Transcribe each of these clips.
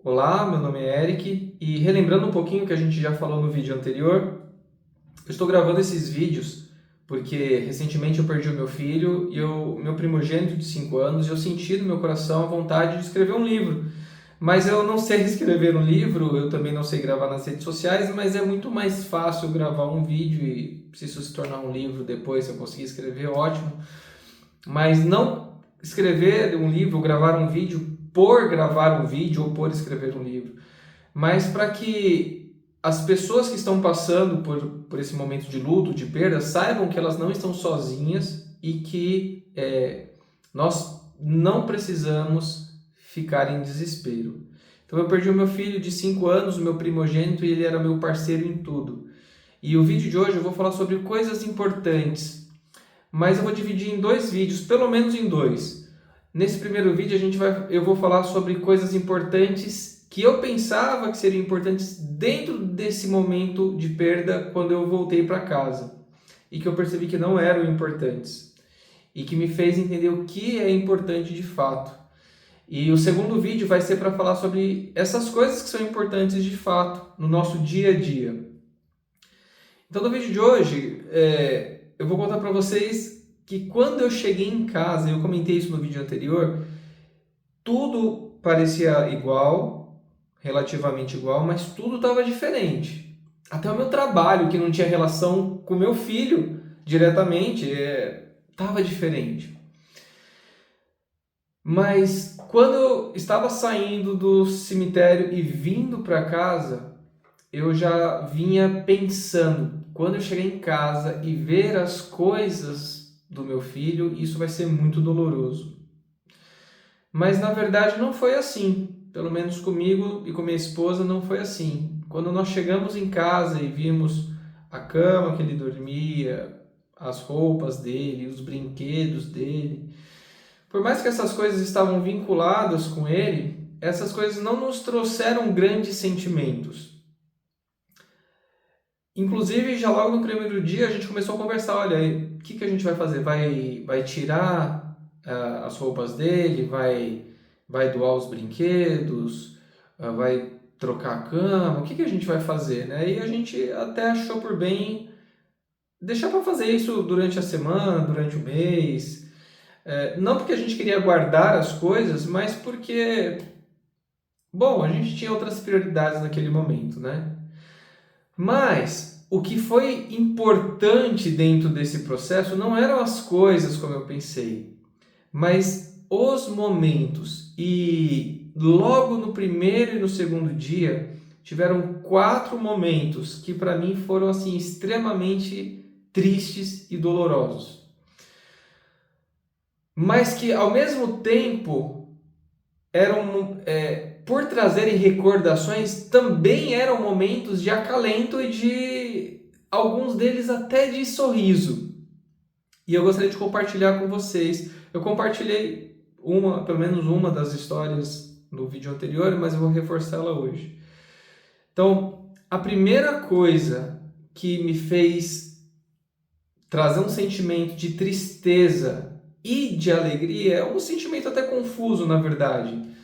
Olá, meu nome é Eric e relembrando um pouquinho que a gente já falou no vídeo anterior, eu estou gravando esses vídeos porque recentemente eu perdi o meu filho e meu primogênito de 5 anos, e eu senti no meu coração a vontade de escrever um livro. Mas eu não sei escrever um livro, eu também não sei gravar nas redes sociais, mas é muito mais fácil gravar um vídeo e se isso se tornar um livro depois, se eu conseguir escrever, ótimo. Mas não escrever um livro, gravar um vídeo por gravar um vídeo ou por escrever um livro, mas para que as pessoas que estão passando por esse momento de luto, de perda, saibam que elas não estão sozinhas e que nós não precisamos ficar em desespero. Então eu perdi o meu filho de 5 anos, o meu primogênito, e ele era meu parceiro em tudo. E o vídeo de hoje eu vou falar sobre coisas importantes, mas eu vou dividir em 2 vídeos, pelo menos em 2. Nesse primeiro vídeo eu vou falar sobre coisas importantes que eu pensava que seriam importantes dentro desse momento de perda quando eu voltei para casa e que eu percebi que não eram importantes e que me fez entender o que é importante de fato. E o segundo vídeo vai ser para falar sobre essas coisas que são importantes de fato no nosso dia a dia. Então, no vídeo de hoje, eu vou contar para vocês que quando eu cheguei em casa, eu comentei isso no vídeo anterior, tudo parecia igual, relativamente igual, mas tudo estava diferente. Até o meu trabalho, que não tinha relação com meu filho diretamente, estava diferente. Mas quando eu estava saindo do cemitério e vindo para casa, eu já vinha pensando, quando eu chegar em casa e ver as coisas do meu filho, isso vai ser muito doloroso. Mas na verdade não foi assim. Pelo menos comigo e com minha esposa não foi assim. Quando nós chegamos em casa e vimos a cama que ele dormia, as roupas dele, os brinquedos dele, por mais que essas coisas estavam vinculadas com ele, essas coisas não nos trouxeram grandes sentimentos. Inclusive, já logo no primeiro dia, a gente começou a conversar, olha, o que a gente vai fazer? Vai tirar as roupas dele? Vai doar os brinquedos? Vai trocar a cama? O que a gente vai fazer, né? E a gente até achou por bem deixar para fazer isso durante a semana, durante o mês. Não porque a gente queria guardar as coisas, mas porque, bom, a gente tinha outras prioridades naquele momento, né? Mas o que foi importante dentro desse processo não eram as coisas como eu pensei, mas os momentos. E logo no primeiro e no segundo dia tiveram 4 momentos que para mim foram assim extremamente tristes e dolorosos, mas que ao mesmo tempo eram por trazerem recordações, também eram momentos de acalento e de alguns deles até de sorriso. E eu gostaria de compartilhar com vocês. Eu compartilhei pelo menos uma das histórias no vídeo anterior, mas eu vou reforçá-la hoje. Então, a primeira coisa que me fez trazer um sentimento de tristeza e de alegria, é um sentimento até confuso, na verdade,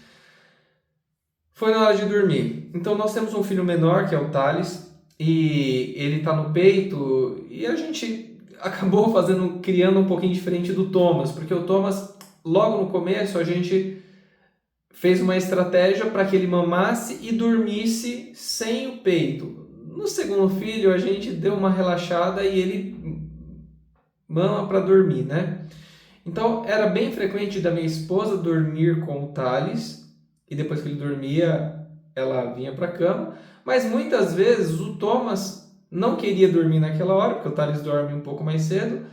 foi na hora de dormir. Então nós temos um filho menor, que é o Thales, e ele está no peito, e a gente acabou criando um pouquinho diferente do Thomas, porque o Thomas, logo no começo, a gente fez uma estratégia para que ele mamasse e dormisse sem o peito. No segundo filho, a gente deu uma relaxada e ele mama para dormir, né? Então era bem frequente da minha esposa dormir com o Thales, e depois que ele dormia, ela vinha para a cama. Mas muitas vezes o Thomas não queria dormir naquela hora, porque o Thales dorme um pouco mais cedo,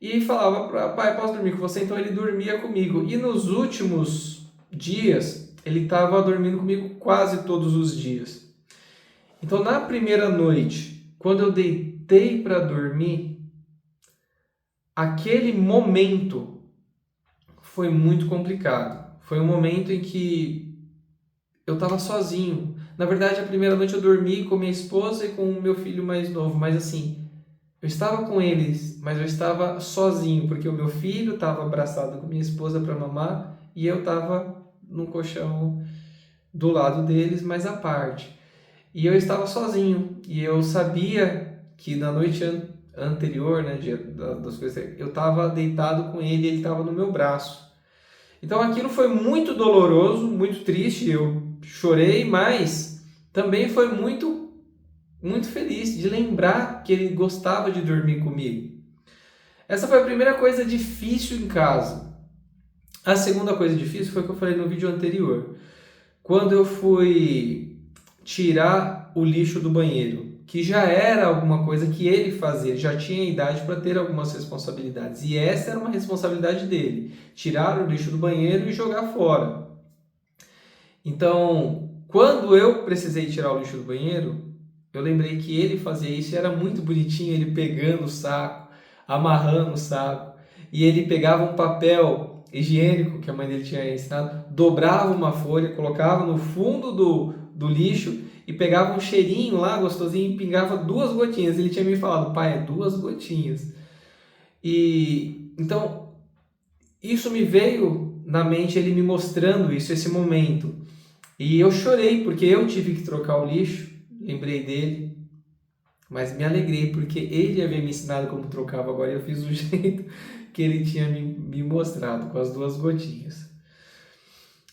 e falava para pai, posso dormir com você? Então ele dormia comigo. E nos últimos dias, ele estava dormindo comigo quase todos os dias. Então na primeira noite, quando eu deitei para dormir, aquele momento foi muito complicado. Foi um momento em que eu estava sozinho. Na verdade, a primeira noite eu dormi com minha esposa e com o meu filho mais novo, mas assim, eu estava com eles, mas eu estava sozinho, porque o meu filho estava abraçado com minha esposa para mamar e eu estava num colchão do lado deles, mas à parte. E eu estava sozinho, e eu sabia que na noite anterior, né, das coisas, eu estava deitado com ele e ele estava no meu braço. Então aquilo foi muito doloroso, muito triste, eu chorei, mas também foi muito feliz de lembrar que ele gostava de dormir comigo. Essa foi a primeira coisa difícil em casa. A segunda coisa difícil foi o que eu falei no vídeo anterior. Quando eu fui tirar o lixo do banheiro, que já era alguma coisa que ele fazia, ele já tinha idade para ter algumas responsabilidades. E essa era uma responsabilidade dele, tirar o lixo do banheiro e jogar fora. Então, quando eu precisei tirar o lixo do banheiro, eu lembrei que ele fazia isso e era muito bonitinho, ele pegando o saco, amarrando o saco, e ele pegava um papel higiênico que a mãe dele tinha ensinado, dobrava uma folha, colocava no fundo do lixo e pegava um cheirinho lá gostosinho e pingava 2 gotinhas. Ele tinha me falado, pai, é 2 gotinhas. E então isso me veio na mente, ele me mostrando isso, esse momento. E eu chorei porque eu tive que trocar o lixo, lembrei dele, mas me alegrei porque ele havia me ensinado como trocava, agora eu fiz do jeito que ele tinha me mostrado, com as 2 gotinhas.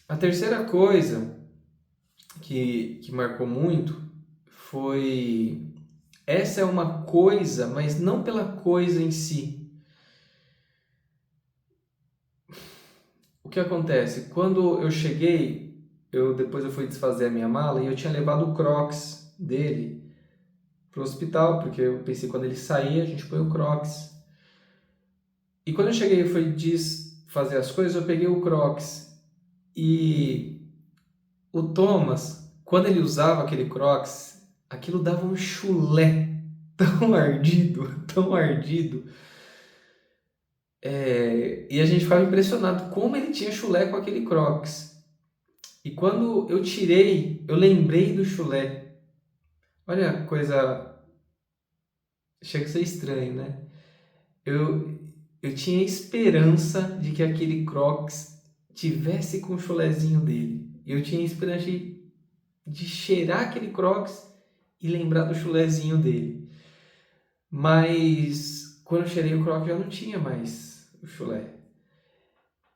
A terceira coisa que marcou muito foi... Essa é uma coisa, mas não pela coisa em si. O que acontece? Quando eu cheguei, depois eu fui desfazer a minha mala e eu tinha levado o Crocs dele para o hospital, porque eu pensei, quando ele sair, a gente põe o Crocs. E quando eu cheguei e fui desfazer as coisas, eu peguei o Crocs. E o Thomas, quando ele usava aquele Crocs, aquilo dava um chulé tão ardido, tão ardido. E a gente ficava impressionado como ele tinha chulé com aquele Crocs. E quando eu tirei, eu lembrei do chulé. Olha a coisa... Chega a ser estranho, né? Eu tinha esperança de que aquele Crocs tivesse com o chulezinho dele. Eu tinha esperança de cheirar aquele Crocs e lembrar do chulezinho dele. Mas quando eu cheirei o Crocs já não tinha mais o chulé.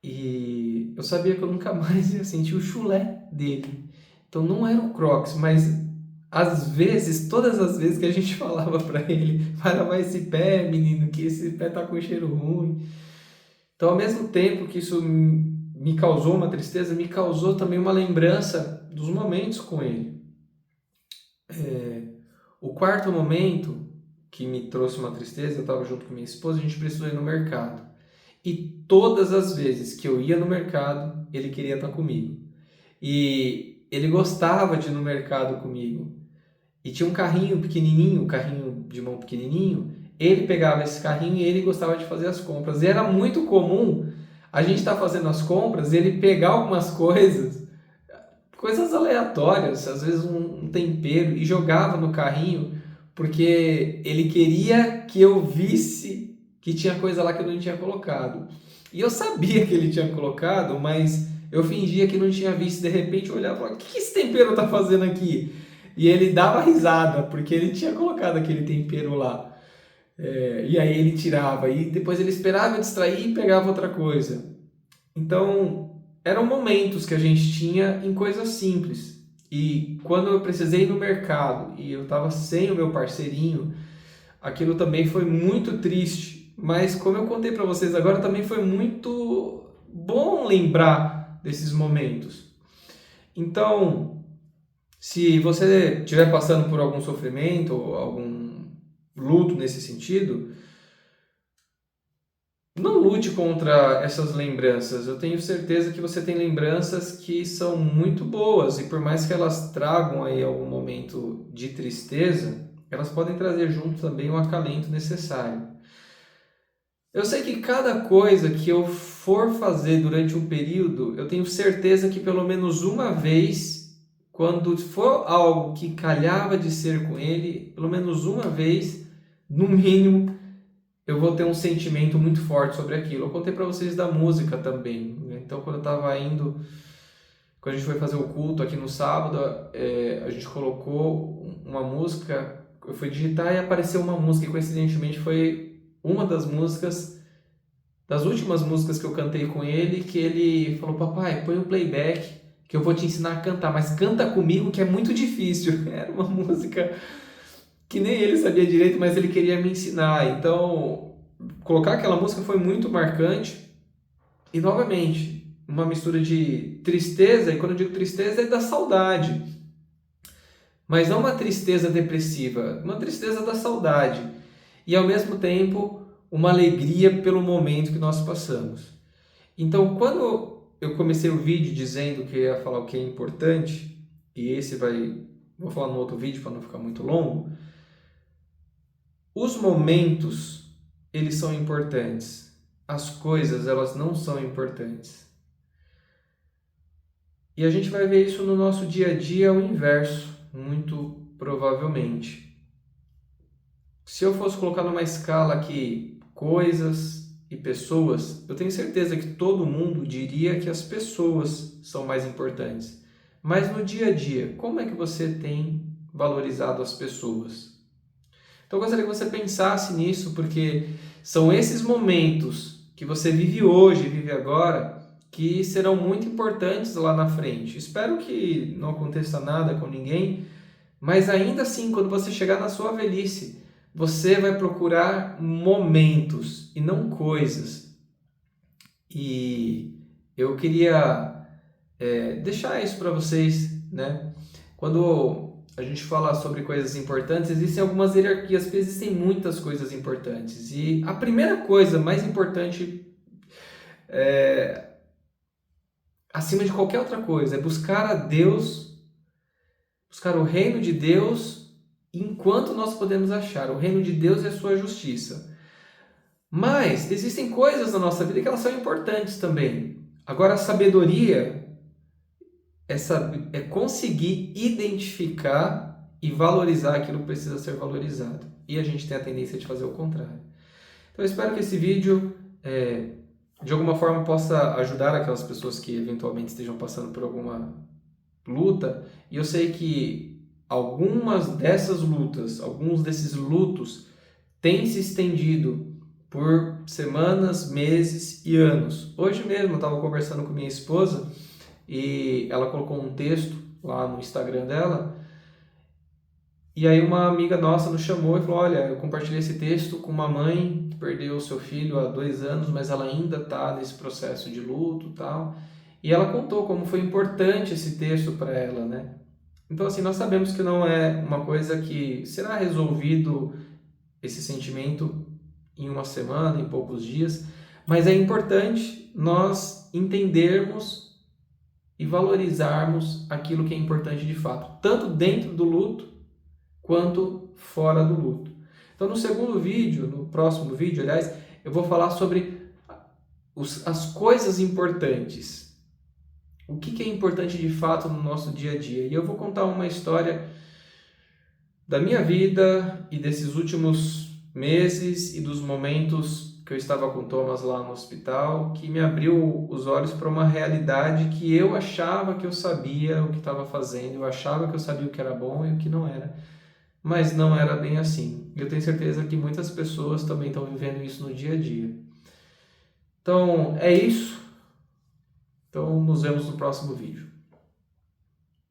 E eu sabia que eu nunca mais ia sentir o chulé dele. Então não era o Crocs, mas às vezes, todas as vezes que a gente falava para ele, vai lavar esse pé, menino, que esse pé tá com cheiro ruim. Então, ao mesmo tempo que isso me causou uma tristeza, me causou também uma lembrança dos momentos com ele. O quarto momento que me trouxe uma tristeza, eu estava junto com minha esposa, a gente precisou ir no mercado. E todas as vezes que eu ia no mercado, ele queria estar comigo. E ele gostava de ir no mercado comigo. E tinha um carrinho pequenininho, um carrinho de mão pequenininho. Ele pegava esse carrinho e ele gostava de fazer as compras. E era muito comum a gente estar fazendo as compras e ele pegar algumas coisas aleatórias, às vezes um tempero, e jogava no carrinho porque ele queria que eu visse que tinha coisa lá que eu não tinha colocado. E eu sabia que ele tinha colocado, mas eu fingia que não tinha visto. De repente eu olhava e falava, o que esse tempero está fazendo aqui? E ele dava risada, porque ele tinha colocado aquele tempero lá. E aí ele tirava, e depois ele esperava eu distrair e pegava outra coisa. Então, eram momentos que a gente tinha em coisas simples. E quando eu precisei ir no mercado e eu estava sem o meu parceirinho, aquilo também foi muito triste. Mas como eu contei para vocês agora, também foi muito bom lembrar desses momentos. Então, se você estiver passando por algum sofrimento ou algum luto nesse sentido, não lute contra essas lembranças. Eu tenho certeza que você tem lembranças que são muito boas e por mais que elas tragam aí algum momento de tristeza, elas podem trazer junto também o acalento necessário. Eu sei que cada coisa que eu for fazer durante um período, eu tenho certeza que pelo menos uma vez, quando for algo que calhava de ser com ele, pelo menos uma vez, no mínimo, eu vou ter um sentimento muito forte sobre aquilo. Eu contei para vocês da música também, né? Então, quando quando a gente foi fazer o culto aqui no sábado, a gente colocou uma música, eu fui digitar e apareceu uma música, e coincidentemente foi uma das músicas, das últimas músicas que eu cantei com ele, que ele falou: papai, põe um playback que eu vou te ensinar a cantar, mas canta comigo que é muito difícil. Era uma música que nem ele sabia direito, mas ele queria me ensinar. Então, colocar aquela música foi muito marcante. E novamente, uma mistura de tristeza, e quando eu digo tristeza é da saudade. Mas não uma tristeza depressiva, uma tristeza da saudade. E ao mesmo tempo, uma alegria pelo momento que nós passamos. Então, quando eu comecei o vídeo dizendo que eu ia falar o que é importante, e vou falar no outro vídeo para não ficar muito longo, os momentos, eles são importantes. As coisas, elas não são importantes. E a gente vai ver isso no nosso dia a dia ao inverso, muito provavelmente. Se eu fosse colocar numa escala aqui coisas e pessoas, eu tenho certeza que todo mundo diria que as pessoas são mais importantes. Mas no dia a dia, como é que você tem valorizado as pessoas? Então eu gostaria que você pensasse nisso, porque são esses momentos que você vive hoje, vive agora, que serão muito importantes lá na frente. Espero que não aconteça nada com ninguém, mas ainda assim, quando você chegar na sua velhice, você vai procurar momentos e não coisas. E eu queria deixar isso para vocês, né? Quando a gente fala sobre coisas importantes, existem algumas hierarquias, porque existem muitas coisas importantes. E a primeira coisa mais importante, acima de qualquer outra coisa, é buscar a Deus, buscar o reino de Deus enquanto nós podemos achar. O reino de Deus é a sua justiça. Mas existem coisas na nossa vida que elas são importantes também. Agora, a sabedoria é conseguir identificar e valorizar aquilo que precisa ser valorizado. E a gente tem a tendência de fazer o contrário. Então, eu espero que esse vídeo, de alguma forma, possa ajudar aquelas pessoas que eventualmente estejam passando por alguma luta. E eu sei que algumas dessas lutas, alguns desses lutos, têm se estendido por semanas, meses e anos. Hoje mesmo eu estava conversando com minha esposa e ela colocou um texto lá no Instagram dela, e aí uma amiga nossa nos chamou e falou: olha, eu compartilhei esse texto com uma mãe que perdeu o seu filho há 2 anos, mas ela ainda está nesse processo de luto e tal, e ela contou como foi importante esse texto para ela, né? Então, assim, nós sabemos que não é uma coisa que será resolvido esse sentimento em uma semana, em poucos dias, mas é importante nós entendermos e valorizarmos aquilo que é importante de fato, tanto dentro do luto quanto fora do luto. Então, no segundo vídeo, no próximo vídeo, aliás, eu vou falar sobre as coisas importantes. O que é importante de fato no nosso dia a dia. E eu vou contar uma história da minha vida e desses últimos meses e dos momentos que eu estava com o Thomas lá no hospital, que me abriu os olhos para uma realidade que eu achava que eu sabia o que estava fazendo, eu achava que eu sabia o que era bom e o que não era, mas não era bem assim. Eu tenho certeza que muitas pessoas também estão vivendo isso no dia a dia. Então, é isso. Então, nos vemos no próximo vídeo.